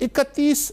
31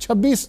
26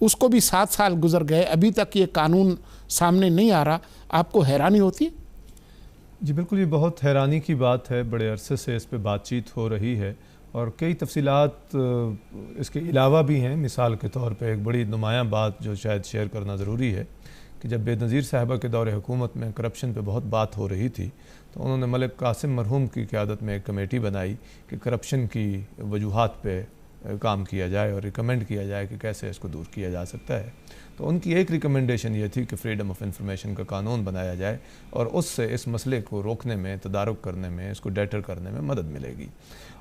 اس کو بھی 7 سال گزر گئے, ابھی تک یہ قانون سامنے نہیں آ رہا, آپ کو حیرانی ہوتی ہے؟ جی بالکل, یہ بہت حیرانی کی بات ہے. بڑے عرصے سے اس پہ بات چیت ہو رہی ہے اور کئی تفصیلات اس کے علاوہ بھی ہیں. مثال کے طور پہ ایک بڑی نمایاں بات جو شاید شیئر کرنا ضروری ہے کہ جب بے نظیر صاحبہ کے دور حکومت میں کرپشن پہ بہت بات ہو رہی تھی تو انہوں نے ملک قاسم مرحوم کی قیادت میں ایک کمیٹی بنائی کہ کرپشن کی وجوہات پہ کام کیا جائے اور ریکمینڈ کیا جائے کہ کیسے اس کو دور کیا جا سکتا ہے. تو ان کی ایک ریکمنڈیشن یہ تھی کہ فریڈم آف انفارمیشن کا قانون بنایا جائے اور اس سے اس مسئلے کو روکنے میں, تدارک کرنے میں, اس کو ڈیٹر کرنے میں مدد ملے گی.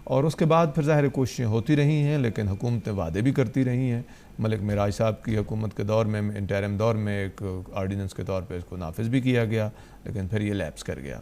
اور اس کے بعد پھر ظاہر کوششیں ہوتی رہی ہیں, لیکن حکومتیں وعدے بھی کرتی رہی ہیں. ملک معراج صاحب کی حکومت کے دور میں, انٹرم دور میں, ایک آرڈیننس کے طور پہ اس کو نافذ بھی کیا گیا, لیکن پھر یہ لیپس کر گیا.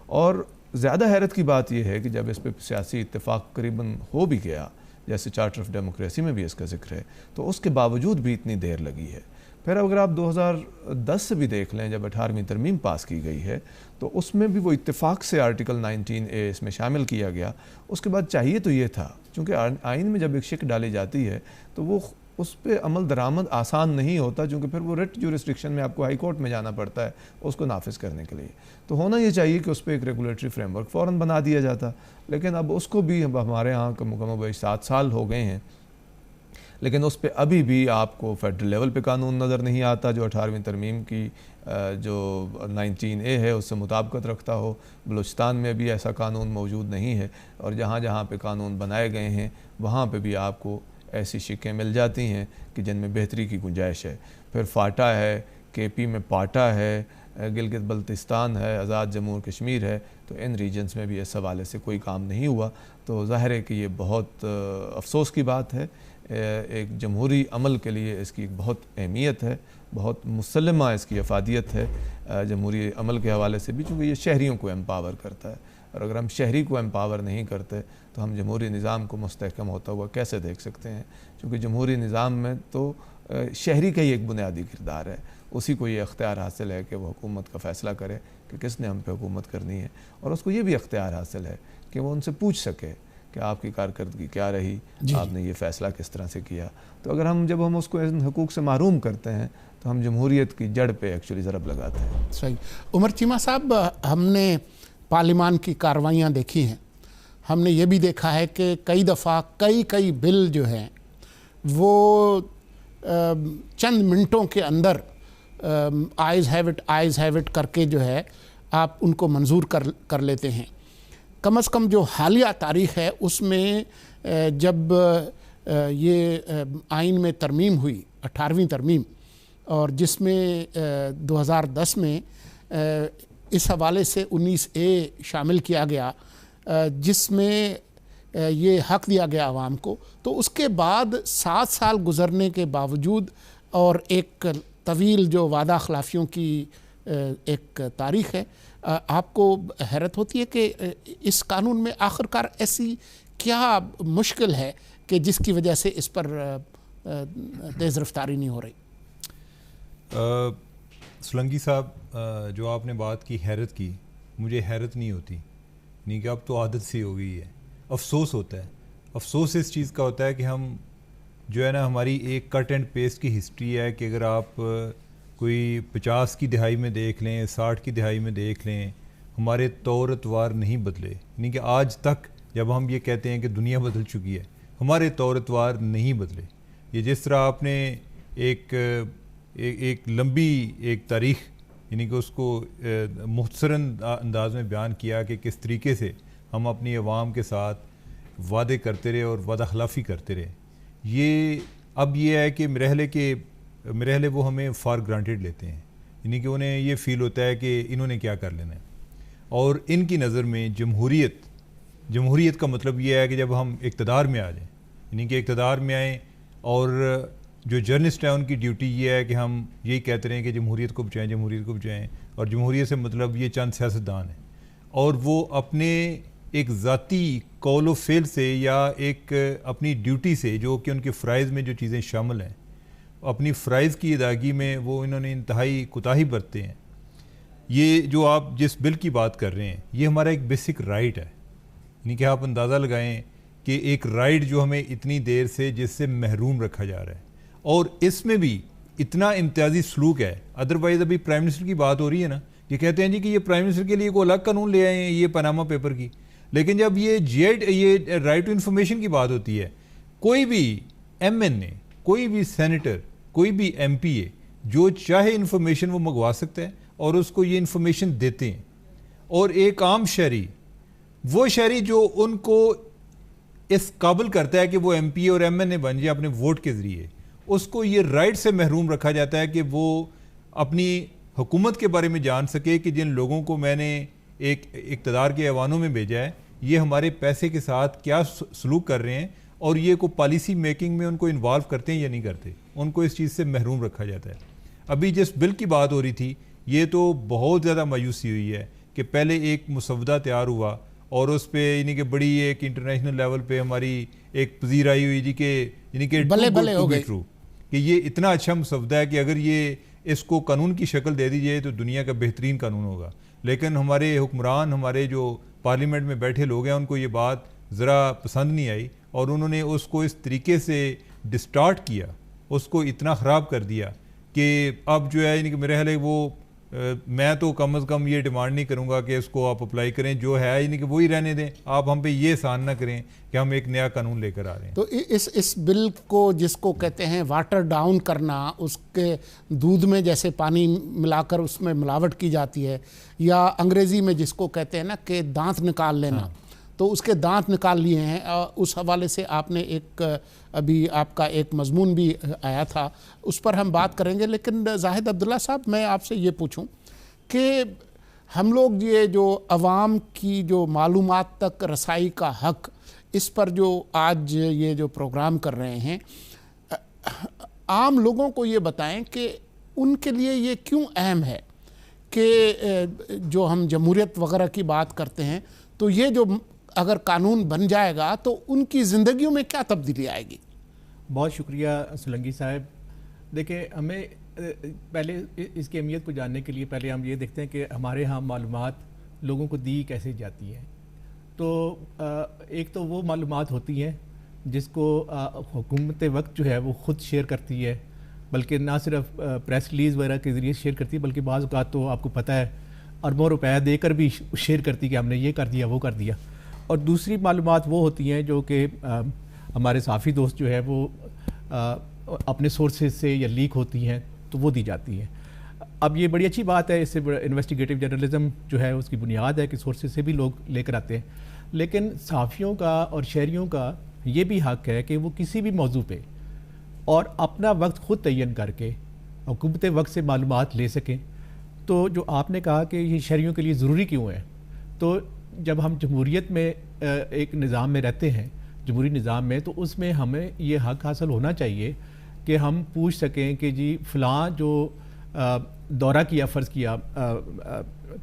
اور زیادہ حیرت کی بات یہ ہے کہ جب اس پہ سیاسی اتفاق قریباً ہو بھی گیا, جیسے چارٹر آف ڈیموکریسی میں بھی اس کا ذکر ہے, تو اس کے باوجود بھی اتنی دیر لگی ہے. پھر اگر آپ 2010 سے بھی دیکھ لیں, جب 18ویں ترمیم پاس کی گئی ہے, تو اس میں بھی وہ اتفاق سے آرٹیکل 19A اس میں شامل کیا گیا. اس کے بعد چاہیے تو یہ تھا, چونکہ آئین میں جب ایک شک ڈالی جاتی ہے تو وہ اس پہ عمل درآمد آسان نہیں ہوتا, چونکہ پھر وہ ریٹ جورسڈکشن میں آپ کو ہائی کورٹ میں جانا پڑتا ہے اس کو نافذ کرنے کے لیے. تو ہونا یہ چاہیے کہ اس پہ ایک ریگولیٹری فریم ورک فوراً بنا دیا جاتا, لیکن اب اس کو بھی ہمارے ہاں مکمل بیش 7 سال ہو گئے ہیں, لیکن اس پہ ابھی بھی آپ کو فیڈرل لیول پہ قانون نظر نہیں آتا جو 18ویں ترمیم کی جو 19A ہے اس سے مطابقت رکھتا ہو. بلوچستان میں بھی ایسا قانون موجود نہیں ہے, اور جہاں جہاں پہ قانون بنائے گئے ہیں وہاں پہ بھی آپ کو ایسی شکیں مل جاتی ہیں کہ جن میں بہتری کی گنجائش ہے. پھر فاٹا ہے, KP میں پاٹا ہے, گلگت بلتستان ہے, آزاد جموں کشمیر ہے, تو ان ریجنز میں بھی اس حوالے سے کوئی کام نہیں ہوا. تو ظاہر ہے کہ یہ بہت افسوس کی بات ہے. ایک جمہوری عمل کے لیے اس کی ایک بہت اہمیت ہے, بہت مسلمہ اس کی افادیت ہے جمہوری عمل کے حوالے سے بھی, چونکہ یہ شہریوں کو امپاور کرتا ہے. اور اگر ہم شہری کو امپاور نہیں کرتے تو ہم جمہوری نظام کو مستحکم ہوتا ہوا کیسے دیکھ سکتے ہیں؟ چونکہ جمہوری نظام میں تو شہری کا ہی ایک بنیادی کردار ہے, اسی کو یہ اختیار حاصل ہے کہ وہ حکومت کا فیصلہ کرے کہ کس نے ہم پہ حکومت کرنی ہے, اور اس کو یہ بھی اختیار حاصل ہے کہ وہ ان سے پوچھ سکے کہ آپ کی کارکردگی کیا رہی, آپ نے یہ فیصلہ کس طرح سے کیا. تو اگر جب ہم اس کو ان حقوق سے محروم کرتے ہیں تو ہم جمہوریت کی جڑ پہ ایکچولی ضرب لگاتے ہیں. صحیح. عمر چیمہ صاحب, ہم نے پارلیمان کی کارروائیاں دیکھی ہیں, ہم نے یہ بھی دیکھا ہے کہ کئی دفعہ کئی بل جو ہیں وہ چند منٹوں کے اندر آئیز ہیو اٹ کر کے جو ہے آپ ان کو منظور کر لیتے ہیں. کم از کم جو حالیہ تاریخ ہے اس میں جب یہ آئین میں ترمیم ہوئی, 18ویں ترمیم, اور جس میں 2010 میں اس حوالے سے 19A شامل کیا گیا جس میں یہ حق دیا گیا عوام کو, تو اس کے بعد 7 سال گزرنے کے باوجود اور ایک طویل جو وعدہ خلافیوں کی ایک تاریخ ہے, آپ کو حیرت ہوتی ہے کہ اس قانون میں آخرکار ایسی کیا مشکل ہے کہ جس کی وجہ سے اس پر تیز رفتاری نہیں ہو رہی؟ سولنگی صاحب, جو آپ نے بات کی حیرت کی, مجھے حیرت نہیں ہوتی, نہیں کہ اب تو عادت سی ہو گئی ہے. افسوس ہوتا ہے. افسوس اس چیز کا ہوتا ہے کہ ہم جو ہے نا, ہماری ایک کٹ اینڈ پیسٹ کی ہسٹری ہے کہ اگر آپ کوئی 50 کی دہائی میں دیکھ لیں, 60 کی دہائی میں دیکھ لیں, ہمارے طور اتوار نہیں بدلے. یعنی کہ آج تک جب ہم یہ کہتے ہیں کہ دنیا بدل چکی ہے, ہمارے طور اتوار نہیں بدلے. یہ جس طرح آپ نے ایک لمبی ایک تاریخ, یعنی کہ اس کو مختصر انداز میں بیان کیا کہ کس طریقے سے ہم اپنی عوام کے ساتھ وعدے کرتے رہے اور وعدہ خلافی کرتے رہے. یہ اب یہ ہے کہ مرحلے وہ ہمیں فار گرانٹیڈ لیتے ہیں, یعنی کہ انہیں یہ فیل ہوتا ہے کہ انہوں نے کیا کر لینا ہے. اور ان کی نظر میں جمہوریت کا مطلب یہ ہے کہ جب ہم اقتدار میں آ جائیں, یعنی کہ اقتدار میں آئیں, اور جو جرنلسٹ ہیں ان کی ڈیوٹی یہ ہے کہ ہم یہی کہتے رہیں کہ جمہوریت کو بچائیں, اور جمہوریت سے مطلب یہ چند سیاستدان ہیں, اور وہ اپنے ایک ذاتی قول و فعل سے یا ایک اپنی ڈیوٹی سے, جو کہ ان کے فرائض میں جو چیزیں شامل ہیں, اپنی فرائض کی ادائیگی میں وہ انہوں نے انتہائی کوتاہی برتے ہیں. یہ جو آپ جس بل کی بات کر رہے ہیں, یہ ہمارا ایک بیسک رائٹ ہے. یعنی کہ آپ اندازہ لگائیں کہ ایک رائٹ جو ہمیں اتنی دیر سے جس سے محروم رکھا جا رہا ہے, اور اس میں بھی اتنا امتیازی سلوک ہے. ادروائز ابھی پرائم منسٹر کی بات ہو رہی ہے نا, یہ کہتے ہیں جی کہ یہ پرائم منسٹر کے لیے کوئی الگ قانون لے آئے ہیں یہ پاناما پیپر کی, لیکن جب یہ رائٹ ٹو انفارمیشن کی بات ہوتی ہے, کوئی بھی ایم این اے, کوئی بھی سینیٹر, کوئی بھی ایم پی اے جو چاہے انفارمیشن وہ منگوا سکتا ہے اور اس کو یہ انفارمیشن دیتے ہیں. اور ایک عام شہری, وہ شہری جو ان کو اس قابل کرتا ہے کہ وہ ایم پی اے اور ایم این اے بن جائے اپنے ووٹ کے ذریعے, اس کو یہ رائٹ سے محروم رکھا جاتا ہے کہ وہ اپنی حکومت کے بارے میں جان سکے کہ جن لوگوں کو میں نے ایک اقتدار کے ایوانوں میں بھیجا ہے یہ ہمارے پیسے کے ساتھ کیا سلوک کر رہے ہیں, اور یہ کو پالیسی میکنگ میں ان کو انوالو کرتے ہیں یا نہیں کرتے. ان کو اس چیز سے محروم رکھا جاتا ہے. ابھی جس بل کی بات ہو رہی تھی, یہ تو بہت زیادہ مایوسی ہوئی ہے کہ پہلے ایک مسودہ تیار ہوا اور اس پہ یعنی کہ بڑی ایک انٹرنیشنل لیول پہ ہماری ایک پذیر آئی ہوئی جی کہ یعنی کہ بلے ہو گئی کہ یہ اتنا اچھا مسودہ ہے کہ اگر یہ اس کو قانون کی شکل دے دی جائے تو دنیا کا بہترین قانون ہوگا. لیکن ہمارے حکمران, ہمارے جو پارلیمنٹ میں بیٹھے لوگ ہیں, ان کو یہ بات ذرا پسند نہیں آئی اور انہوں نے اس کو اس طریقے سے ڈسٹارٹ کیا, اس کو اتنا خراب کر دیا کہ اب جو ہے یعنی کہ میرے خیال ہے وہ میں تو کم از کم یہ ڈیمانڈ نہیں کروں گا کہ اس کو آپ اپلائی کریں, جو ہے یعنی کہ وہی رہنے دیں, آپ ہم پہ یہ احسان نہ کریں کہ ہم ایک نیا قانون لے کر آ رہے ہیں. تو اس بل کو جس کو کہتے ہیں واٹر ڈاؤن کرنا, اس کے دودھ میں جیسے پانی ملا کر اس میں ملاوٹ کی جاتی ہے, یا انگریزی میں جس کو کہتے ہیں نا کہ دانت نکال لینا, تو اس کے دانت نکال لیے ہیں. اس حوالے سے آپ نے ایک ابھی آپ کا ایک مضمون بھی آیا تھا, اس پر ہم بات کریں گے. لیکن زاہد عبداللہ صاحب, میں آپ سے یہ پوچھوں کہ ہم لوگ یہ جو عوام کی جو معلومات تک رسائی کا حق, اس پر جو آج یہ جو پروگرام کر رہے ہیں, عام لوگوں کو یہ بتائیں کہ ان کے لیے یہ کیوں اہم ہے کہ جو ہم جمہوریت وغیرہ کی بات کرتے ہیں, تو یہ جو اگر قانون بن جائے گا تو ان کی زندگیوں میں کیا تبدیلی آئے گی؟ بہت شکریہ سولنگی صاحب. دیکھیں, ہمیں پہلے اس کی اہمیت کو جاننے کے لیے پہلے ہم یہ دیکھتے ہیں کہ ہمارے ہاں معلومات لوگوں کو دی کیسے جاتی ہیں. تو ایک تو وہ معلومات ہوتی ہیں جس کو حکومت وقت جو ہے وہ خود شیئر کرتی ہے, بلکہ نہ صرف پریس ریلیز وغیرہ کے ذریعے شیئر کرتی ہے, بلکہ بعض اوقات تو آپ کو پتہ ہے اربوں روپیہ دے کر بھی شیئر کرتی کہ ہم نے یہ کر دیا وہ کر دیا. اور دوسری معلومات وہ ہوتی ہیں جو کہ ہمارے صحافی دوست جو ہے وہ اپنے سورسز سے یا لیک ہوتی ہیں تو وہ دی جاتی ہیں. اب یہ بڑی اچھی بات ہے, اس سے انویسٹیگیٹو جرنلزم جو ہے اس کی بنیاد ہے کہ سورسز سے بھی لوگ لے کر آتے ہیں. لیکن صحافیوں کا اور شہریوں کا یہ بھی حق ہے کہ وہ کسی بھی موضوع پہ اور اپنا وقت خود تعین کر کے حکومت وقت سے معلومات لے سکیں. تو جو آپ نے کہا کہ یہ شہریوں کے لیے ضروری کیوں ہے, تو جب ہم جمہوریت میں ایک نظام میں رہتے ہیں, جمہوری نظام میں, تو اس میں ہمیں یہ حق حاصل ہونا چاہیے کہ ہم پوچھ سکیں کہ جی فلاں جو دورہ کیا, فرض کیا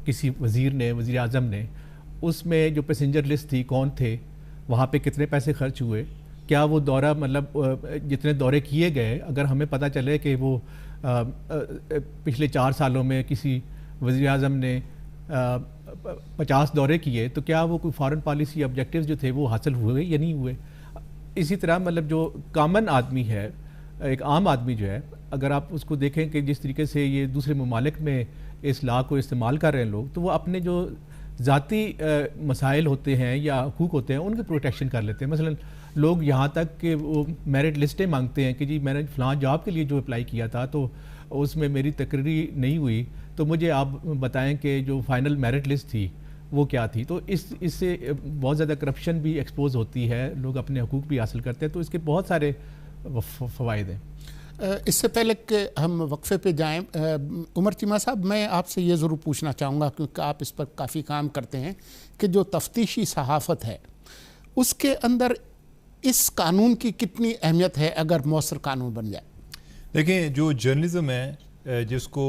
کسی وزیر نے, وزیر اعظم نے, اس میں جو پیسنجر لسٹ تھی کون تھے, وہاں پہ کتنے پیسے خرچ ہوئے, کیا وہ دورہ مطلب جتنے دورے کیے گئے, اگر ہمیں پتہ چلے کہ وہ پچھلے 4 سالوں میں کسی وزیر اعظم نے 50 دورے کیے, تو کیا وہ کوئی فارن پالیسی آبجیکٹیوز جو تھے وہ حاصل ہوئے یا نہیں ہوئے. اسی طرح مطلب جو کامن آدمی ہے, ایک عام آدمی جو ہے, اگر آپ اس کو دیکھیں کہ جس طریقے سے یہ دوسرے ممالک میں اس لا کو استعمال کر رہے ہیں لوگ, تو وہ اپنے جو ذاتی مسائل ہوتے ہیں یا حقوق ہوتے ہیں ان کی پروٹیکشن کر لیتے ہیں. مثلا لوگ یہاں تک کہ وہ میرٹ لسٹیں مانگتے ہیں کہ جی میں نے فلاں جاب کے لیے جو اپلائی کیا تھا تو اس میں میری تقرری نہیں ہوئی, تو مجھے آپ بتائیں کہ جو فائنل میرٹ لسٹ تھی وہ کیا تھی. تو اس سے بہت زیادہ کرپشن بھی ایکسپوز ہوتی ہے, لوگ اپنے حقوق بھی حاصل کرتے ہیں. تو اس کے بہت سارے فوائد ہیں. اس سے پہلے کہ ہم وقفے پہ جائیں, عمر چیمہ صاحب, میں آپ سے یہ ضرور پوچھنا چاہوں گا کیونکہ آپ اس پر کافی کام کرتے ہیں, کہ جو تفتیشی صحافت ہے اس کے اندر اس قانون کی کتنی اہمیت ہے اگر مؤثر قانون بن جائے؟ دیکھیں, جو جرنلزم ہے جس کو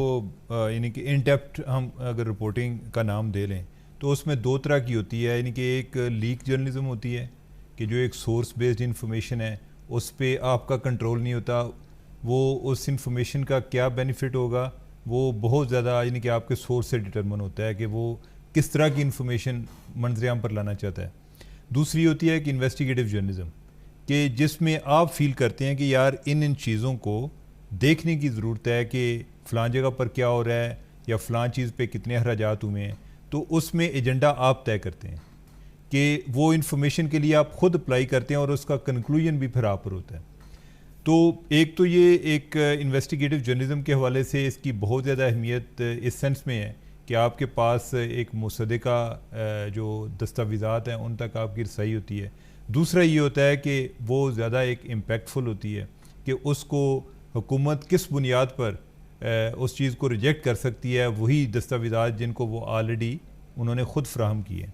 یعنی کہ ان ڈیپتھ ہم اگر رپورٹنگ کا نام دے لیں تو اس میں 2 طرح کی ہوتی ہے. یعنی کہ ایک لیک جرنلزم ہوتی ہے کہ جو ایک سورس بیسڈ انفارمیشن ہے, اس پہ آپ کا کنٹرول نہیں ہوتا, وہ اس انفارمیشن کا کیا بینیفٹ ہوگا وہ بہت زیادہ یعنی کہ آپ کے سورس سے ڈٹرمن ہوتا ہے کہ وہ کس طرح کی انفارمیشن منظر عام پر لانا چاہتا ہے. دوسری ہوتی ہے کہ انویسٹیگیٹو جرنلزم, کہ جس میں آپ فیل کرتے ہیں کہ یار ان چیزوں کو دیکھنے کی ضرورت ہے کہ فلاں جگہ پر کیا ہو رہا ہے یا فلاں چیز پہ کتنے اخراجات ہوئے ہیں، تو اس میں ایجنڈا آپ طے کرتے ہیں کہ وہ انفارمیشن کے لیے آپ خود اپلائی کرتے ہیں اور اس کا کنکلوژن بھی پھر آپ پر ہوتا ہے. تو ایک تو یہ ایک انویسٹیگیٹو جرنلزم کے حوالے سے اس کی بہت زیادہ اہمیت اس سینس میں ہے کہ آپ کے پاس ایک مصدقہ جو دستاویزات ہیں ان تک آپ کی رسائی ہوتی ہے. دوسرا یہ ہوتا ہے کہ وہ زیادہ ایک امپیکٹفل ہوتی ہے کہ اس کو حکومت کس بنیاد پر اس چیز کو ریجیکٹ کر سکتی ہے، وہی دستاویزات جن کو وہ آلریڈی انہوں نے خود فراہم کیے.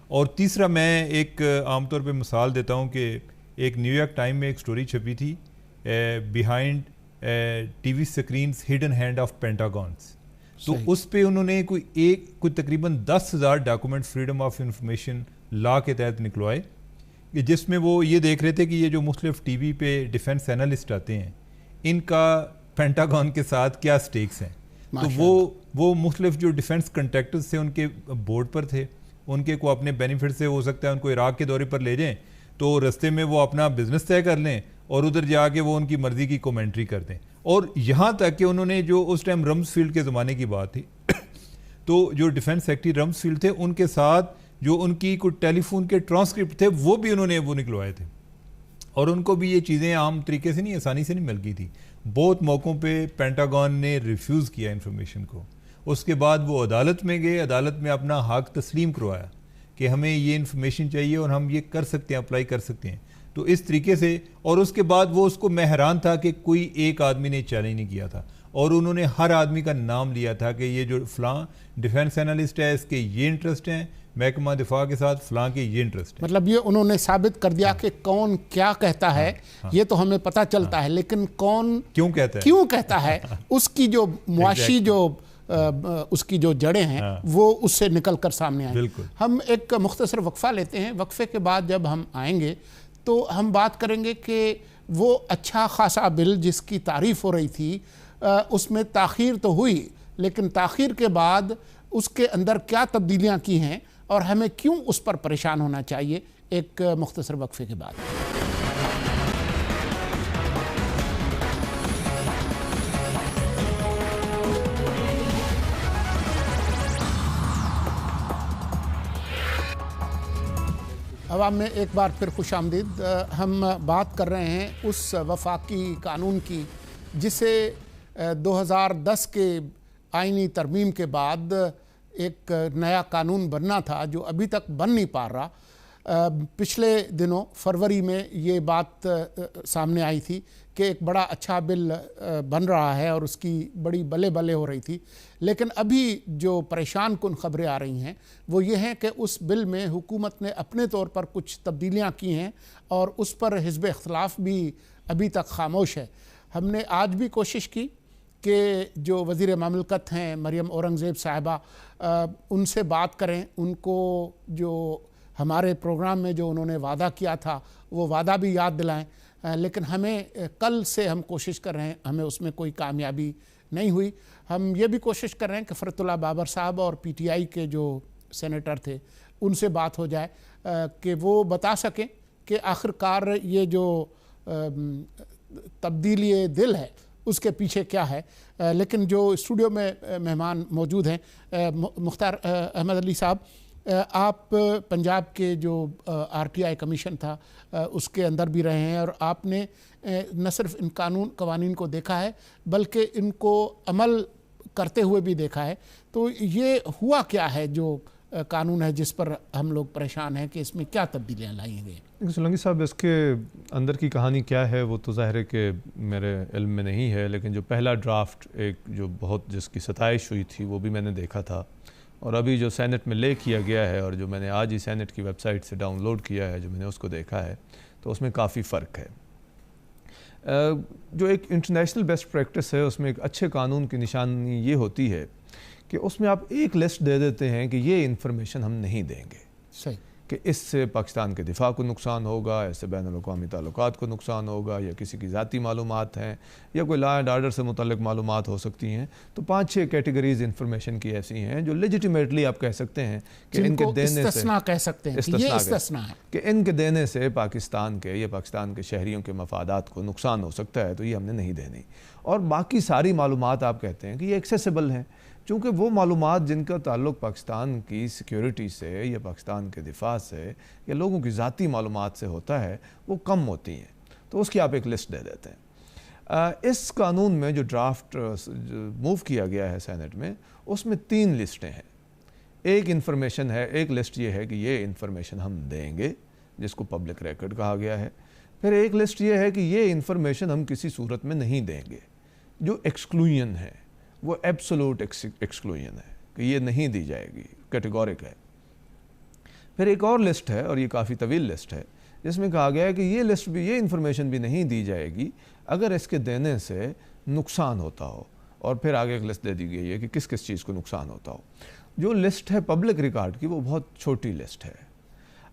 اور تیسرا میں ایک عام طور پہ مثال دیتا ہوں کہ ایک نیو یارک ٹائم میں ایک سٹوری چھپی تھی behind T V screens hidden hand of Pentagons. تو اس پہ انہوں نے کوئی تقریباً 10,000 document freedom of information law کے تحت نکلوائے، کہ جس میں وہ یہ دیکھ رہے تھے کہ یہ جو مختلف ٹی وی پہ ڈیفنس اینالسٹ آتے ہیں ان کا پینٹاگون کے ساتھ کیا سٹیکس ہیں. تو وہ مختلف جو ڈیفنس کنٹریکٹرز تھے ان کے بورڈ پر تھے، ان کے کو اپنے بینیفٹ سے ہو سکتا ہے ان کو عراق کے دورے پر لے جائیں تو رستے میں وہ اپنا بزنس طے کر لیں اور ادھر جا کے وہ ان کی مرضی کی کومنٹری کر دیں. اور یہاں تک کہ انہوں نے جو اس ٹائم رمز فیلڈ کے زمانے کی بات تھی تو جو ڈیفنس سیکرٹری رمز فیلڈ تھے ان کے ساتھ جو ان کی کوئی ٹیلی فون کے ٹرانسکرپٹ تھے وہ بھی انہوں نے وہ نکلوائے تھے، اور ان کو بھی یہ چیزیں عام طریقے سے نہیں، آسانی سے نہیں مل گئی تھی. بہت موقعوں پہ پینٹاگون نے ریفیوز کیا انفارمیشن کو. اس کے بعد وہ عدالت میں گئے، عدالت میں اپنا حق تسلیم کروایا کہ ہمیں یہ انفارمیشن چاہیے اور ہم یہ کر سکتے ہیں، اپلائی کر سکتے ہیں. تو اس طریقے سے، اور اس کے بعد وہ اس کو میں حیران تھا کہ کوئی ایک آدمی نے چیلنج نہیں کیا تھا، اور انہوں نے ہر آدمی کا نام لیا تھا کہ یہ جو فلاں ڈیفنس اینالسٹ ہے اس کے یہ انٹرسٹ ہیں، محکمہ دفاع کے ساتھ فلاں کے یہ انٹرسٹ ہے. مطلب یہ انہوں نے ثابت کر دیا کہ کون کیا کہتا ہے یہ تو ہمیں پتہ چلتا ہے، لیکن کون کیوں کہتا ہے اس کی جو معاشی جو اس کی جو جڑیں ہیں وہ اس سے نکل کر سامنے آئیں. ہم ایک مختصر وقفہ لیتے ہیں، وقفے کے بعد جب ہم آئیں گے تو ہم بات کریں گے کہ وہ اچھا خاصا بل جس کی تعریف ہو رہی تھی اس میں تاخیر تو ہوئی، لیکن تاخیر کے بعد اس کے اندر کیا تبدیلیاں کی ہیں اور ہمیں کیوں اس پر پریشان ہونا چاہیے. ایک مختصر وقفے کے بعد. عوام میں ایک بار پھر خوش آمدید. ہم بات کر رہے ہیں اس وفاقی قانون کی جسے 2010 کے آئینی ترمیم کے بعد ایک نیا قانون بننا تھا جو ابھی تک بن نہیں پا رہا. پچھلے دنوں فروری میں یہ بات سامنے آئی تھی کہ ایک بڑا اچھا بل بن رہا ہے اور اس کی بڑی بلے بلے ہو رہی تھی، لیکن ابھی جو پریشان کن خبریں آ رہی ہیں وہ یہ ہیں کہ اس بل میں حکومت نے اپنے طور پر کچھ تبدیلیاں کی ہیں اور اس پر حزب اختلاف بھی ابھی تک خاموش ہے. ہم نے آج بھی کوشش کی کہ جو وزیر مملکت ہیں مریم اورنگزیب صاحبہ ان سے بات کریں، ان کو جو ہمارے پروگرام میں جو انہوں نے وعدہ کیا تھا وہ وعدہ بھی یاد دلائیں، لیکن ہمیں کل سے ہم کوشش کر رہے ہیں، ہمیں اس میں کوئی کامیابی نہیں ہوئی. ہم یہ بھی کوشش کر رہے ہیں کہ فرت اللہ بابر صاحب اور پی ٹی آئی کے جو سینیٹر تھے ان سے بات ہو جائے کہ وہ بتا سکیں کہ آخرکار یہ جو تبدیلی دل ہے اس کے پیچھے کیا ہے. لیکن جو اسٹوڈیو میں مہمان موجود ہیں، مختار احمد علی صاحب، آپ پنجاب کے جو آر ٹی آئی کمیشن تھا اس کے اندر بھی رہے ہیں اور آپ نے نہ صرف ان قوانین کو دیکھا ہے بلکہ ان کو عمل کرتے ہوئے بھی دیکھا ہے. تو یہ ہوا کیا ہے جو قانون ہے جس پر ہم لوگ پریشان ہیں کہ اس میں کیا تبدیلیاں لائی گئی؟ سولنگی صاحب، اس کے اندر کی کہانی کیا ہے وہ تو ظاہر ہے کہ میرے علم میں نہیں ہے، لیکن جو پہلا ڈرافٹ ایک جو بہت جس کی ستائش ہوئی تھی وہ بھی میں نے دیکھا تھا، اور ابھی جو سینٹ میں لے کیا گیا ہے اور جو میں نے آج ہی سینٹ کی ویب سائٹ سے ڈاؤن لوڈ کیا ہے جو میں نے اس کو دیکھا ہے تو اس میں کافی فرق ہے. جو ایک انٹرنیشنل بیسٹ پریکٹس ہے اس میں ایک اچھے قانون کی نشانی یہ ہوتی ہے کہ اس میں آپ ایک لسٹ دے دیتے ہیں کہ یہ انفارمیشن ہم نہیں دیں گے. صحیح. کہ اس سے پاکستان کے دفاع کو نقصان ہوگا، اس سے بین الاقوامی تعلقات کو نقصان ہوگا، یا کسی کی ذاتی معلومات ہیں، یا کوئی لا اینڈ آرڈر سے متعلق معلومات ہو سکتی ہیں. تو 5-6 کیٹیگریز انفارمیشن کی ایسی ہیں جو لیجیٹیمیٹلی آپ کہہ سکتے ہیں کہ ان کے دینے سے استثناء کہہ سکتے ہیں، یہ استثناء ہے کہ ان کے دینے سے پاکستان کے یا پاکستان کے شہریوں کے مفادات کو نقصان ہو سکتا ہے، تو یہ ہم نے نہیں دینی. اور باقی ساری معلومات آپ کہتے ہیں کہ یہ ایکسیسیبل ہیں، چونکہ وہ معلومات جن کا تعلق پاکستان کی سیکیورٹی سے یا پاکستان کے دفاع سے یا لوگوں کی ذاتی معلومات سے ہوتا ہے وہ کم ہوتی ہیں، تو اس کی آپ ایک لسٹ دے دیتے ہیں. اس قانون میں جو ڈرافٹ موو کیا گیا ہے سینٹ میں، اس میں 3 لسٹیں ہیں. ایک انفارمیشن ہے، ایک لسٹ یہ ہے کہ یہ انفارمیشن ہم دیں گے جس کو پبلک ریکارڈ کہا گیا ہے. پھر ایک لسٹ یہ ہے کہ یہ انفارمیشن ہم کسی صورت میں نہیں دیں گے، جو ایکسکلوژن ہے وہ ایبسولوٹ ایکسکلوژن ہے کہ یہ نہیں دی جائے گی، کیٹیگورک ہے. پھر ایک اور لسٹ ہے، اور یہ کافی طویل لسٹ ہے، جس میں کہا گیا ہے کہ یہ لسٹ بھی، یہ انفارمیشن بھی نہیں دی جائے گی اگر اس کے دینے سے نقصان ہوتا ہو. اور پھر آگے ایک لسٹ دے دی گئی ہے کہ کس کس چیز کو نقصان ہوتا ہو. جو لسٹ ہے پبلک ریکارڈ کی وہ بہت چھوٹی لسٹ ہے.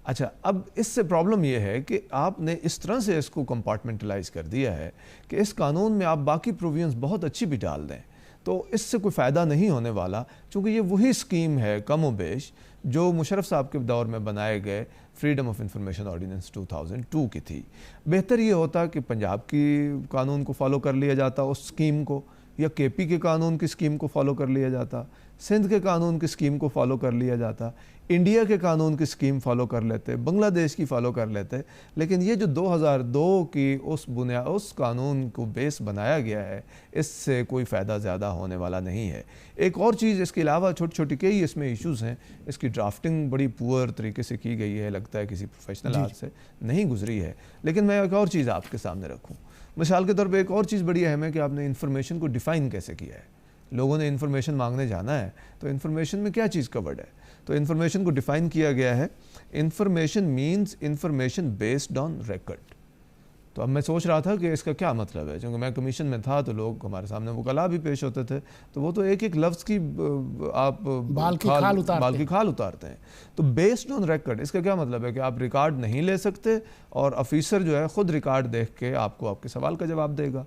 اچھا، اب اس سے پرابلم یہ ہے کہ آپ نے اس طرح سے اس کو کمپارٹمنٹلائز کر دیا ہے کہ اس قانون میں آپ باقی پروویژنز بہت اچھی بھی ڈال دیں تو اس سے کوئی فائدہ نہیں ہونے والا، چونکہ یہ وہی اسکیم ہے کم و بیش جو مشرف صاحب کے دور میں بنائے گئے فریڈم آف انفارمیشن آرڈیننس 2002 کی تھی. بہتر یہ ہوتا کہ پنجاب کی قانون کو فالو کر لیا جاتا اس اسکیم کو، یا کے پی کے قانون کی اسکیم کو فالو کر لیا جاتا، سندھ کے قانون کی اسکیم کو فالو کر لیا جاتا، انڈیا کے قانون کی اسکیم فالو کر لیتے، بنگلہ دیش کی فالو کر لیتے. لیکن یہ جو 2002 کی اس قانون کو بیس بنایا گیا ہے، اس سے کوئی فائدہ زیادہ ہونے والا نہیں ہے. ایک اور چیز اس کے علاوہ چھوٹی چھوٹی کئی اس میں ایشوز ہیں. اس کی ڈرافٹنگ بڑی پور طریقے سے کی گئی ہے، لگتا ہے کسی پروفیشنل ہاتھ سے نہیں گزری ہے. لیکن میں ایک اور چیز آپ کے سامنے رکھوں. مثال کے طور پہ ایک اور چیز بڑی اہم ہے کہ آپ نے انفارمیشن کو ڈیفائن کیسے کیا ہے. لوگوں نے انفارمیشن مانگنے جانا ہے تو انفارمیشن میں کیا چیز کورڈ ہے. تو انفارمیشن کو ڈیفائن کیا گیا ہے، information means information based on record. تو اب میں سوچ رہا تھا کہ اس کا کیا مطلب ہے، کیونکہ میں کمیشن میں تھا تو لوگ ہمارے سامنے وکلاء بھی پیش ہوتے تھے، تو وہ تو ایک ایک لفظ کی آپ بال کی کھال اتارتے ہیں. تو بیسڈ آن ریکارڈ اس کا کیا مطلب ہے کہ آپ ریکارڈ نہیں لے سکتے اور آفیسر جو ہے خود ریکارڈ دیکھ کے آپ کو آپ کے سوال کا جواب دے گا.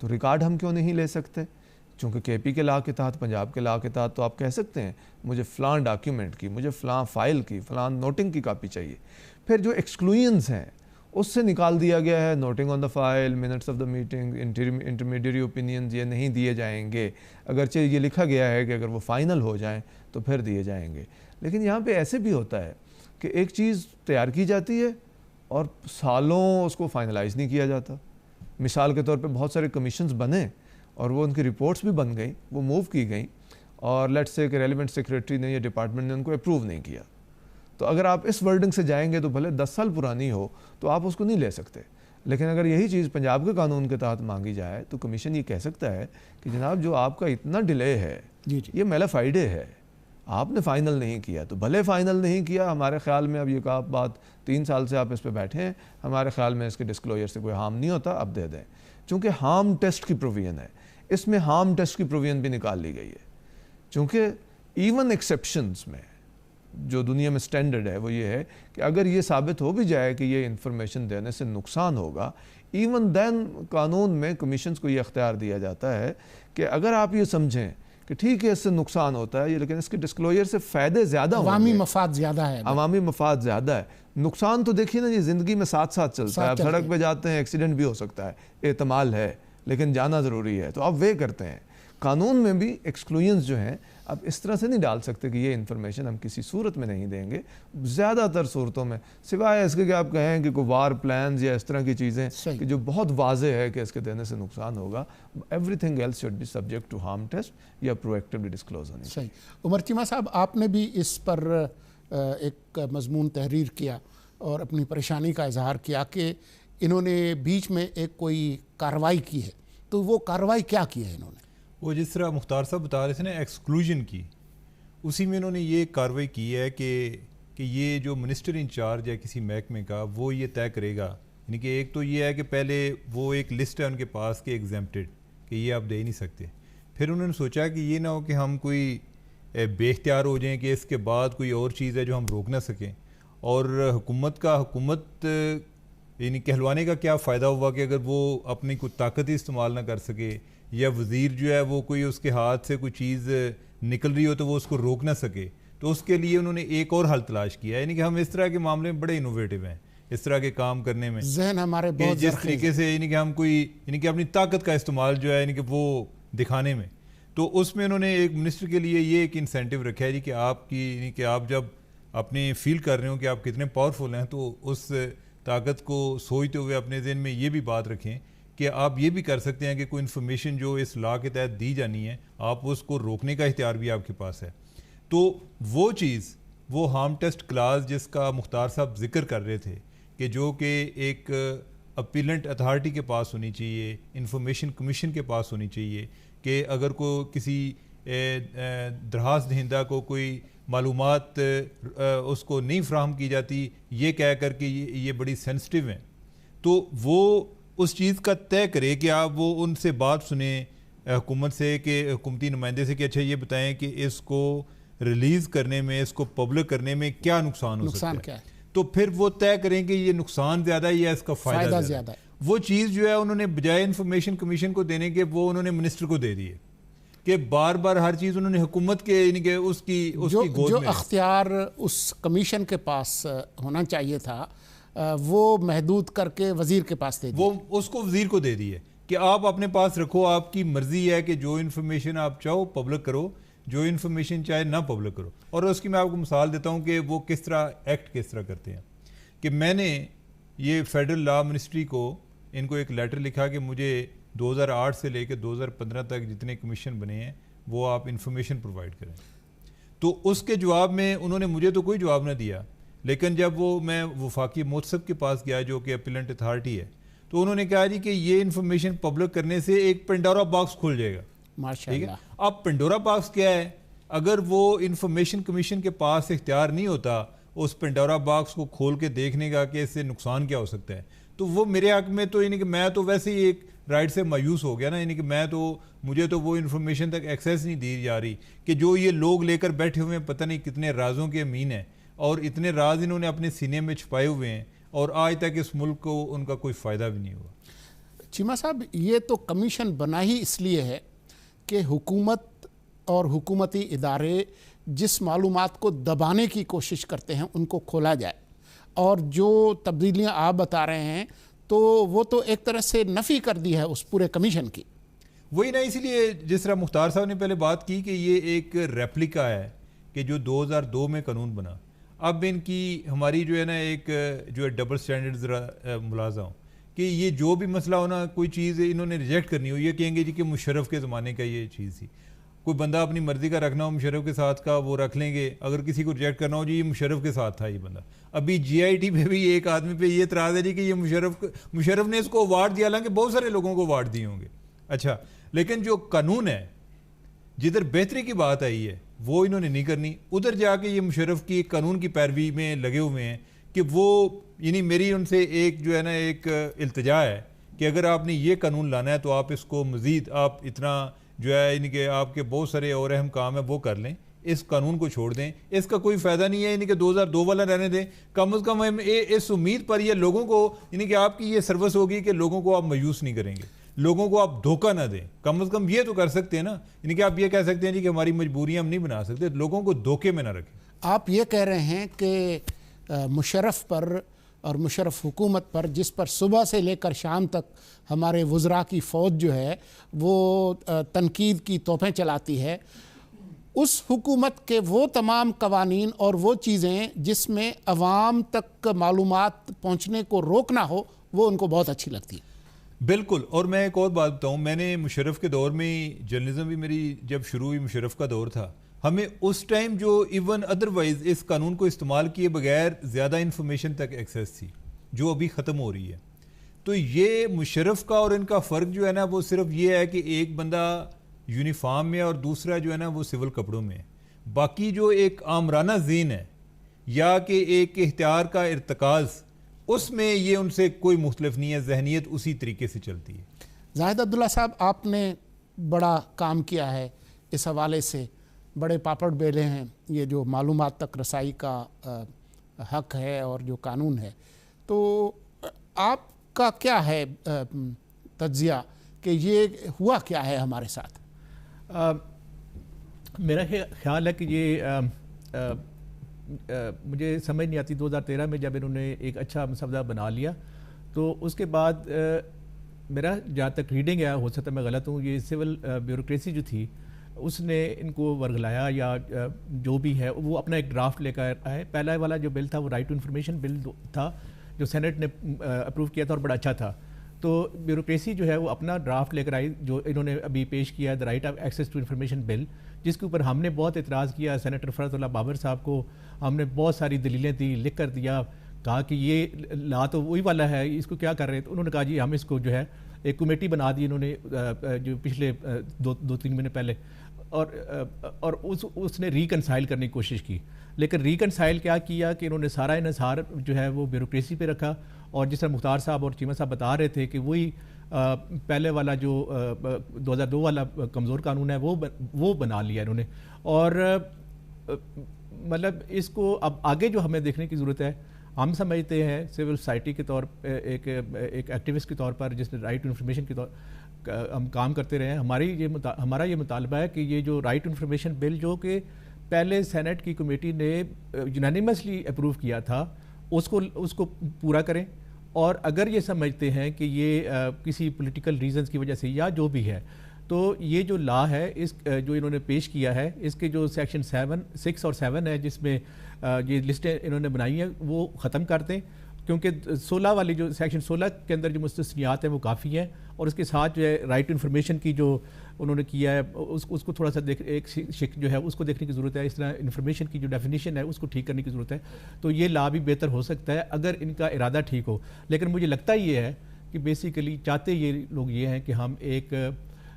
تو ریکارڈ ہم کیوں نہیں لے سکتے؟ چونکہ کے پی کے لا کے تحت، پنجاب کے لا کے تحت تو آپ کہہ سکتے ہیں مجھے فلاں ڈاکیومنٹ کی، مجھے فلاں فائل کی، فلاں نوٹنگ کی کاپی چاہیے. پھر جو ایکسکلوژنز ہیں اس سے نکال دیا گیا ہے noting on the file, minutes of the meeting, intermediary opinions یہ نہیں دیے جائیں گے، اگرچہ یہ لکھا گیا ہے کہ اگر وہ فائنل ہو جائیں تو پھر دیے جائیں گے. لیکن یہاں پہ ایسے بھی ہوتا ہے کہ ایک چیز تیار کی جاتی ہے اور سالوں اس کو فائنلائز نہیں کیا جاتا. مثال کے طور پہ بہت سارے کمیشنز بنے اور وہ ان کی رپورٹس بھی بن گئیں، وہ موو کی گئیں، اور لیٹس سے کہ ریلیونٹ سیکریٹری نے یا ڈپارٹمنٹ نے ان کو اپروو نہیں کیا. تو اگر آپ اس ورڈنگ سے جائیں گے تو بھلے 10 سال پرانی ہو تو آپ اس کو نہیں لے سکتے. لیکن اگر یہی چیز پنجاب کے قانون کے تحت مانگی جائے تو کمیشن یہ کہہ سکتا ہے کہ جناب جو آپ کا اتنا ڈیلے ہے یہ میلا فائڈے ہے، آپ نے فائنل نہیں کیا. تو بھلے فائنل نہیں کیا، ہمارے خیال میں اب یہ کہا بات 3 سال سے آپ اس پہ بیٹھے ہیں، ہمارے خیال میں اس کے ڈسکلوجر سے کوئی ہارم نہیں ہوتا، اب دے دیں. چونکہ ہارم ٹیسٹ کی پروویژن ہے، اس میں ہارم ٹیسٹ کی پروویژن بھی نکال لی گئی ہے. چونکہ ایون ایکسیپشنز میں جو دنیا میں سٹینڈرڈ ہے وہ یہ ہے کہ اگر یہ ثابت ہو بھی جائے کہ یہ انفارمیشن دینے سے نقصان ہوگا، ایون دین قانون میں کمیشنز کو یہ اختیار دیا جاتا ہے کہ اگر آپ یہ سمجھیں کہ ٹھیک ہے اس سے نقصان ہوتا ہے لیکن اس کے ڈسکلوجر سے فائدے زیادہ ہوں گے، عوامی مفاد زیادہ ہے، عوامی مفاد زیادہ ہے. نقصان تو دیکھیے نا، یہ زندگی میں ساتھ ساتھ چلتا ہے. آپ سڑک پہ جاتے ہیں، ایکسیڈنٹ بھی ہو سکتا ہے، احتمال ہے، لیکن جانا ضروری ہے تو آپ وے کرتے ہیں. قانون میں بھی ایکسکلوژنز جو ہیں اب اس طرح سے نہیں ڈال سکتے کہ یہ انفارمیشن ہم کسی صورت میں نہیں دیں گے. زیادہ تر صورتوں میں سوائے اس کے کہ آپ کہیں کہ کوئی وار پلانز یا اس طرح کی چیزیں کہ جو بہت واضح ہے کہ اس کے دینے سے نقصان ہوگا، everything else should be subject to harm test یا پرویکٹیولی ڈسکلوز ہونی. صحیح. عمر چیمہ صاحب، آپ نے بھی اس پر ایک مضمون تحریر کیا اور اپنی پریشانی کا اظہار کیا کہ انہوں نے بیچ میں ایک کوئی کارروائی کی ہے. تو وہ کارروائی کیا کی ہے انہوں نے؟ وہ جس طرح مختار صاحب بتا رہے تھے نا ایکسکلوژن کی، اسی میں انہوں نے یہ کارروائی کی ہے کہ یہ جو منسٹر انچارج ہے کسی محکمے کا وہ یہ طے کرے گا. یعنی کہ ایک تو یہ ہے کہ پہلے وہ ایک لسٹ ہے ان کے پاس کہ ایگزیمپٹڈ، کہ یہ آپ دے نہیں سکتے. پھر انہوں نے سوچا کہ یہ نہ ہو کہ ہم کوئی بے اختیار ہو جائیں کہ اس کے بعد کوئی اور چیز ہے جو ہم روک نہ سکیں، اور حکومت یعنی کہلوانے کا کیا فائدہ ہوا کہ اگر وہ اپنی کوئی طاقت ہی استعمال نہ کر سکے, یا وزیر جو ہے وہ کوئی اس کے ہاتھ سے کوئی چیز نکل رہی ہو تو وہ اس کو روک نہ سکے. تو اس کے لیے انہوں نے ایک اور حل تلاش کیا, یعنی کہ ہم اس طرح کے معاملے میں بڑے انوویٹو ہیں اس طرح کے کام کرنے میں, ذہن ہمارے بہت جس طریقے سے یعنی کہ ہم کوئی یعنی کہ اپنی طاقت کا استعمال جو ہے یعنی کہ وہ دکھانے میں. تو اس میں انہوں نے ایک منسٹر کے لیے یہ ایک انسینٹیو رکھا ہے جی کہ آپ کی یعنی کہ آپ جب اپنے فیل کر رہے ہوں کہ آپ کتنے پاورفل ہیں تو اس طاقت کو سوچتے ہوئے اپنے ذہن میں یہ بھی بات رکھیں کہ آپ یہ بھی کر سکتے ہیں کہ کوئی انفارمیشن جو اس لا کے تحت دی جانی ہے آپ اس کو روکنے کا اختیار بھی آپ کے پاس ہے. تو وہ چیز وہ ہارم ٹیسٹ کلاس جس کا مختار صاحب ذکر کر رہے تھے کہ جو کہ ایک اپیلنٹ اتھارٹی کے پاس ہونی چاہیے, انفارمیشن کمیشن کے پاس ہونی چاہیے, کہ اگر کوئی کسی درخواست دہندہ کو کوئی معلومات اس کو نہیں فراہم کی جاتی یہ کہہ کر کہ یہ بڑی سینسٹیو ہیں, تو وہ اس چیز کا طے کرے کہ آپ وہ ان سے بات سنیں حکومت سے, کہ حکومتی نمائندے سے کہ اچھا یہ بتائیں کہ اس کو ریلیز کرنے میں, اس کو پبلک کرنے میں کیا نقصان ہو سکتا ہے, تو پھر وہ طے کریں کہ یہ نقصان زیادہ ہے یا اس کا فائدہ زیادہ ہے. وہ چیز جو ہے انہوں نے بجائے انفارمیشن کمیشن کو دینے کے وہ انہوں نے منسٹر کو دے دی ہے کہ بار بار ہر چیز انہوں نے حکومت کے یعنی کہ اس کی گود جو میں اختیار اس کمیشن کے پاس ہونا چاہیے تھا وہ محدود کر کے وزیر کے پاس دے دی, وہ اس کو وزیر کو دے دی ہے کہ آپ اپنے پاس رکھو, آپ کی مرضی ہے کہ جو انفارمیشن آپ چاہو پبلک کرو, جو انفارمیشن چاہے نہ پبلک کرو. اور اس کی میں آپ کو مثال دیتا ہوں کہ وہ کس طرح ایکٹ کس طرح کرتے ہیں. کہ میں نے یہ فیڈرل لا منسٹری کو ان کو ایک لیٹر لکھا کہ مجھے 2008 سے لے کے 2015 تک جتنے کمیشن بنے ہیں وہ آپ انفارمیشن پرووائڈ کریں. تو اس کے جواب میں انہوں نے مجھے تو کوئی جواب نہ دیا, لیکن جب میں وفاقی محتسب کے پاس گیا جو کہ اپیلنٹ اتھارٹی ہے تو انہوں نے کہا جی کہ یہ انفارمیشن پبلک کرنے سے ایک پنڈورا باکس کھل جائے گا. ماشاءاللہ. اب پنڈورا باکس کیا ہے؟ اگر وہ انفارمیشن کمیشن کے پاس اختیار نہیں ہوتا اس پنڈورا باکس کو کھول کے دیکھنے کا کہ اس سے نقصان کیا ہو سکتا ہے, تو وہ میرے حق میں تو یعنی کہ میں تو ویسے ہی ایک رائٹ سے مایوس ہو گیا نا, یعنی کہ مجھے تو وہ انفارمیشن تک ایکسیس نہیں دی جا رہی کہ جو یہ لوگ لے کر بیٹھے ہوئے ہیں پتہ نہیں کتنے رازوں کے امین ہیں اور اتنے راز انہوں نے اپنے سینے میں چھپائے ہوئے ہیں اور آج تک اس ملک کو ان کا کوئی فائدہ بھی نہیں ہوا. چیمہ صاحب یہ تو کمیشن بنا ہی اس لیے ہے کہ حکومت اور حکومتی ادارے جس معلومات کو دبانے کی کوشش کرتے ہیں ان کو کھولا جائے, اور جو تبدیلیاں آپ بتا رہے ہیں تو وہ تو ایک طرح سے نفی کر دی ہے اس پورے کمیشن کی. وہی نا, اسی لیے جس طرح مختار صاحب نے پہلے بات کی کہ یہ ایک ریپلیکا ہے کہ جو 2002 میں قانون بنا, اب ان کی ہماری جو ہے نا ایک جو ہے ڈبل سٹینڈرڈ ذرا ملاحظہ ہوں کہ یہ جو بھی مسئلہ ہونا کوئی چیز انہوں نے ریجیکٹ کرنی ہو, یہ کہیں گے جی کہ مشرف کے زمانے کا یہ چیز تھی, کوئی بندہ اپنی مرضی کا رکھنا ہو مشرف کے ساتھ کا وہ رکھ لیں گے, اگر کسی کو ریجیکٹ کرنا ہو جی یہ مشرف کے ساتھ تھا یہ بندہ. ابھی جی آئی ٹی پہ بھی ایک آدمی پہ یہ اعتراض ہے جی کہ یہ مشرف نے اس کو اوارڈ دیا, حالانکہ بہت سارے لوگوں کو اوارڈ دیے ہوں گے. اچھا, لیکن جو قانون ہے جدھر بہتری کی بات آئی ہے وہ انہوں نے نہیں کرنی, ادھر جا کے یہ مشرف کی قانون کی پیروی میں لگے ہوئے ہیں کہ وہ یعنی میری ان سے ایک جو ہے نا ایک التجا ہے کہ اگر آپ نے یہ قانون لانا ہے تو آپ اس کو مزید آپ اتنا جو ہے یعنی کہ آپ کے بہت سارے اور اہم کام ہیں وہ کر لیں, اس قانون کو چھوڑ دیں, اس کا کوئی فائدہ نہیں ہے یعنی کہ 2002 والا رہنے دیں. کم از کم اس امید پر یہ لوگوں کو یعنی کہ آپ کی یہ سروس ہوگی کہ لوگوں کو آپ مایوس نہیں کریں گے, لوگوں کو آپ دھوکہ نہ دیں. کم از کم یہ تو کر سکتے ہیں نا, یعنی کہ آپ یہ کہہ سکتے ہیں جی کہ ہماری مجبوریاں ہم نہیں بنا سکتے, لوگوں کو دھوکے میں نہ رکھیں. آپ یہ کہہ رہے ہیں کہ مشرف پر اور مشرف حکومت پر جس پر صبح سے لے کر شام تک ہمارے وزراء کی فوج جو ہے وہ تنقید کی توپیں چلاتی ہے, اس حکومت کے وہ تمام قوانین اور وہ چیزیں جس میں عوام تک معلومات پہنچنے کو روکنا ہو وہ ان کو بہت اچھی لگتی ہے. بالکل. اور میں ایک اور بات بتاؤں, میں نے مشرف کے دور میں جرنلزم بھی میری جب شروع ہوئی مشرف کا دور تھا, ہمیں اس ٹائم جو ایون ادروائز اس قانون کو استعمال کیے بغیر زیادہ انفارمیشن تک ایکسیس تھی جو ابھی ختم ہو رہی ہے. تو یہ مشرف کا اور ان کا فرق جو ہے نا وہ صرف یہ ہے کہ ایک بندہ یونیفارم میں اور دوسرا جو ہے نا وہ سول کپڑوں میں. باقی جو ایک آمرانہ ذہن ہے یا کہ ایک اختیار کا ارتکاز, اس میں یہ ان سے کوئی مختلف نہیں ہے, ذہنیت اسی طریقے سے چلتی ہے. زاہد عبداللہ صاحب, آپ نے بڑا کام کیا ہے اس حوالے سے, بڑے پاپڑ بیلے ہیں یہ جو معلومات تک رسائی کا حق ہے اور جو قانون ہے. تو آپ کا کیا ہے تجزیہ کہ یہ ہوا کیا ہے ہمارے ساتھ؟ میرا خیال ہے کہ یہ مجھے سمجھ نہیں آتی 2013 میں جب انہوں نے ایک اچھا مسودہ بنا لیا تو اس کے بعد میرا جہاں تک ریڈنگ ہے، ہو سکتا ہے میں غلط ہوں، یہ سول بیوروکریسی جو تھی اس نے ان کو ورگلایا یا جو بھی ہے وہ اپنا ایک ڈرافٹ لے کر آئے. پہلا والا جو بل تھا وہ رائٹ ٹو انفارمیشن بل تھا جو سینٹ نے اپروو کیا تھا اور بڑا اچھا تھا. تو بیوروکریسی جو ہے وہ اپنا ڈرافٹ لے کر آئی جو انہوں نے ابھی پیش کیا the right of access to information bill, جس کے اوپر ہم نے بہت اعتراض کیا. سینیٹر فرت اللہ بابر صاحب کو ہم نے بہت ساری دلیلیں دی، لکھ کر دیا، کہا کہ یہ لا تو وہی والا ہے، اس کو کیا کر رہے ہیں. تو انہوں نے کہا جی ہم اس کو جو ہے ایک کمیٹی بنا دی انہوں نے جو پچھلے دو تین مہینے پہلے، اور اس نے ریکنسائل کرنے کی کوشش کی. لیکن ریکنسائل کیا کیا کہ انہوں نے سارا انحصار جو ہے وہ بیوروکریسی پہ رکھا. اور جس طرح مختار صاحب اور چیمہ صاحب بتا رہے تھے کہ وہی پہلے والا جو 2002 والا کمزور قانون ہے وہ بنا لیا انہوں نے. اور مطلب اس کو اب آگے جو ہمیں دیکھنے کی ضرورت ہے، ہم سمجھتے ہیں سول سوسائٹی کے طور ایک ایکٹیوسٹ کے طور پر جس نے رائٹ ٹو انفارمیشن کے طور ہم کام کرتے رہے ہیں. ہمارا یہ مطالبہ ہے کہ یہ جو رائٹ ٹو انفارمیشن بل جو کہ پہلے سینٹ کی کمیٹی نے یونانیمسلی اپروو کیا تھا اس کو پورا کریں. اور اگر یہ سمجھتے ہیں کہ یہ کسی پولیٹیکل ریزنز کی وجہ سے یا جو بھی ہے، تو یہ جو لا ہے اس جو انہوں نے پیش کیا ہے اس کے جو سیکشن 6 اور 7 ہے جس میں یہ لسٹیں انہوں نے بنائی ہیں وہ ختم کر دیں، کیونکہ 16 والی جو سیکشن 16 کے اندر جو مستثنیات ہیں وہ کافی ہیں. اور اس کے ساتھ جو ہے رائٹ ٹو انفارمیشن کی جو انہوں نے کیا ہے اس کو تھوڑا سا ایک شک جو ہے اس کو دیکھنے کی ضرورت ہے. اس طرح انفارمیشن کی جو ڈیفینیشن ہے اس کو ٹھیک کرنے کی ضرورت ہے. تو یہ لا بھی بہتر ہو سکتا ہے اگر ان کا ارادہ ٹھیک ہو. لیکن مجھے لگتا یہ ہے کہ بیسیکلی چاہتے یہ لوگ یہ ہیں کہ ہم ایک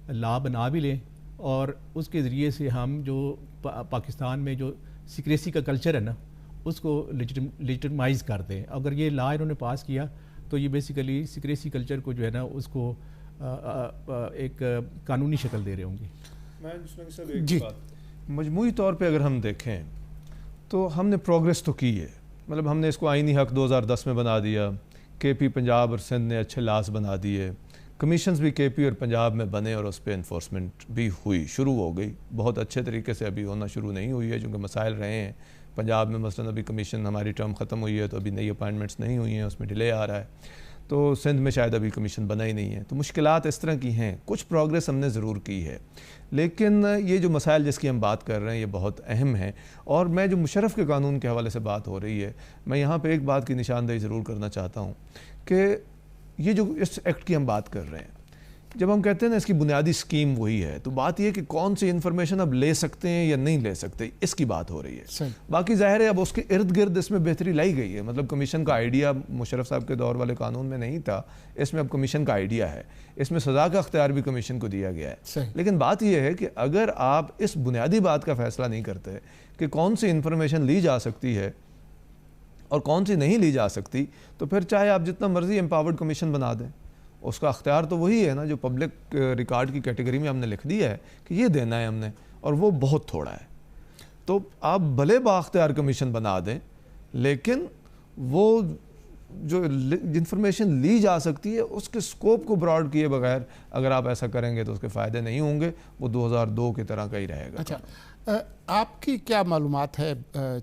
لا بنا بھی لیں اور اس کے ذریعے سے ہم جو پاکستان میں جو سیکریسی کا کلچر ہے نا اس کو لیجیٹمائز کر دیں. اگر یہ لا انہوں نے پاس کیا تو یہ بیسیکلی سیکریسی کلچر کو جو ہے نا اس کو ایک قانونی شکل دے رہے ہوں گے. جی مجموعی طور پہ اگر ہم دیکھیں تو ہم نے پروگریس تو کی ہے. مطلب ہم نے اس کو آئینی حق 2010 میں بنا دیا، کے پی پنجاب اور سندھ نے اچھے لاز بنا دیے، کمیشنز بھی کے پی اور پنجاب میں بنے اور اس پہ انفورسمنٹ بھی ہوئی، شروع ہو گئی. بہت اچھے طریقے سے ابھی ہونا شروع نہیں ہوئی ہے چونکہ مسائل رہے ہیں. پنجاب میں مثلاً ابھی کمیشن ہماری ٹرم ختم ہوئی ہے تو ابھی نئی اپائنٹمنٹس نہیں ہوئی ہیں، اس میں ڈیلے آ رہا ہے. تو سندھ میں شاید ابھی کمیشن بنا ہی نہیں ہے. تو مشکلات اس طرح کی ہیں. کچھ پروگریس ہم نے ضرور کی ہے، لیکن یہ جو مسائل جس کی ہم بات کر رہے ہیں یہ بہت اہم ہیں. اور میں جو مشرف کے قانون کے حوالے سے بات ہو رہی ہے، میں یہاں پہ ایک بات کی نشاندہی ضرور کرنا چاہتا ہوں کہ یہ جو اس ایکٹ کی ہم بات کر رہے ہیں، جب ہم کہتے ہیں نا اس کی بنیادی اسکیم وہی ہے، تو بات یہ ہے کہ کون سی انفارمیشن اب لے سکتے ہیں یا نہیں لے سکتے، اس کی بات ہو رہی ہے. باقی ظاہر ہے اب اس کے ارد گرد اس میں بہتری لائی گئی ہے. مطلب کمیشن کا آئیڈیا مشرف صاحب کے دور والے قانون میں نہیں تھا، اس میں اب کمیشن کا آئیڈیا ہے. اس میں سزا کا اختیار بھی کمیشن کو دیا گیا ہے. لیکن بات یہ ہے کہ اگر آپ اس بنیادی بات کا فیصلہ نہیں کرتے کہ کون سی انفارمیشن لی جا سکتی ہے اور کون سی نہیں لی جا سکتی، تو پھر چاہے آپ جتنا مرضی امپاورڈ کمیشن بنا دیں، اس کا اختیار تو وہی ہے نا جو پبلک ریکارڈ کی کیٹیگری میں ہم نے لکھ دیا ہے کہ یہ دینا ہے ہم نے، اور وہ بہت تھوڑا ہے. تو آپ بھلے بااختیار کمیشن بنا دیں، لیکن وہ جو انفارمیشن لی جا سکتی ہے اس کے سکوپ کو براڈ کیے بغیر اگر آپ ایسا کریں گے تو اس کے فائدے نہیں ہوں گے، وہ 2002 کی طرح کا ہی رہے گا. اچھا، آپ کی کیا معلومات ہے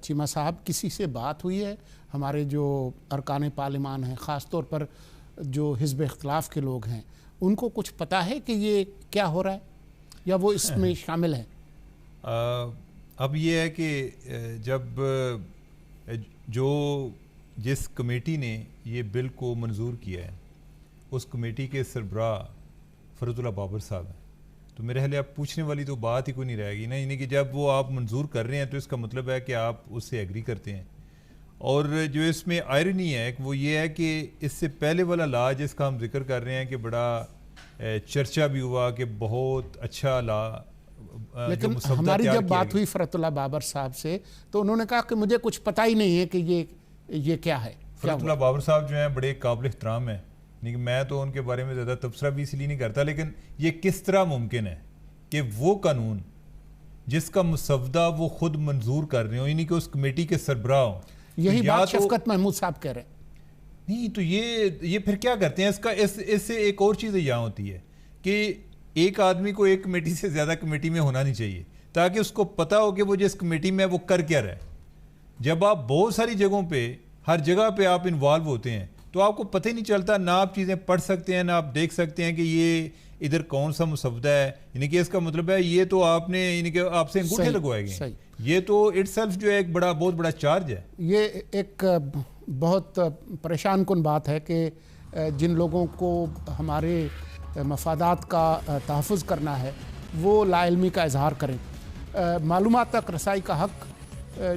چیمہ صاحب؟ کسی سے بات ہوئی ہے ہمارے جو ارکان پارلیمان ہیں، خاص طور پر جو حزب اختلاف کے لوگ ہیں، ان کو کچھ پتہ ہے کہ یہ کیا ہو رہا ہے یا وہ اس میں شامل ہیں؟ اب یہ ہے کہ جب جس کمیٹی نے یہ بل کو منظور کیا ہے اس کمیٹی کے سربراہ فرت اللہ بابر صاحب ہیں، تو میرے خیال اب پوچھنے والی تو بات ہی کوئی نہیں رہے گی نا. یعنی کہ جب وہ آپ منظور کر رہے ہیں تو اس کا مطلب ہے کہ آپ اس سے ایگری کرتے ہیں. اور جو اس میں آئرنی ہے وہ یہ ہے کہ اس سے پہلے والا لا جس کا ہم ذکر کر رہے ہیں کہ بڑا چرچا بھی ہوا کہ بہت اچھا لا، لیکن ہماری جب بات ہوئی فرت اللہ بابر صاحب سے تو انہوں نے کہا کہ مجھے کچھ پتہ ہی نہیں ہے کہ یہ کیا ہے. فرت اللہ بابر صاحب جو ہیں بڑے قابل احترام ہیں، لیکن میں تو ان کے بارے میں زیادہ تبصرہ بھی اس لیے نہیں کرتا. لیکن یہ کس طرح ممکن ہے کہ وہ قانون جس کا مسودہ وہ خود منظور کر رہے ہوں، یعنی کہ اس کمیٹی کے سربراہ ہوں، یہی یا بات تو شفقت محمود صاحب کہہ رہے ہیں. نہیں تو یہ پھر کیا کرتے ہیں اس سے ایک اور چیز یہاں ہوتی ہے کہ ایک آدمی کو ایک کمیٹی سے زیادہ کمیٹی میں ہونا نہیں چاہیے تاکہ اس کو پتہ ہو کہ وہ جس کمیٹی میں وہ کر کیا رہا ہے. جب آپ بہت ساری جگہوں پہ ہر جگہ پہ آپ انوالو ہوتے ہیں تو آپ کو پتہ ہی نہیں چلتا, نہ آپ چیزیں پڑھ سکتے ہیں, نہ آپ دیکھ سکتے ہیں کہ یہ ادھر کون سا مسودہ ہے, یعنی کہ اس کا مطلب ہے یہ تو آپ نے یعنی کہ آپ سے انگوٹھے لگوائے گئے, یہ تو اٹ سیلف جو ہے ایک بہت بڑا چارج ہے. یہ ایک بہت پریشان کن بات ہے کہ جن لوگوں کو ہمارے مفادات کا تحفظ کرنا ہے وہ لا علمی کا اظہار کریں. معلومات تک رسائی کا حق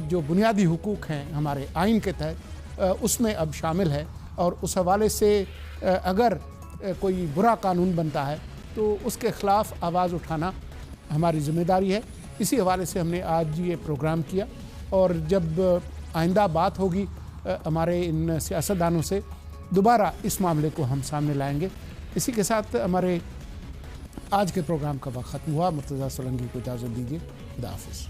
جو بنیادی حقوق ہیں ہمارے آئین کے تحت اس میں اب شامل ہے, اور اس حوالے سے اگر کوئی برا قانون بنتا ہے تو اس کے خلاف آواز اٹھانا ہماری ذمہ داری ہے. اسی حوالے سے ہم نے آج یہ پروگرام کیا, اور جب آئندہ بات ہوگی ہمارے ان سیاستدانوں سے دوبارہ اس معاملے کو ہم سامنے لائیں گے. اسی کے ساتھ ہمارے آج کے پروگرام کا وقت ختم ہوا. مرتضیٰ سولنگی کو اجازت دیجیے. خدا حافظ.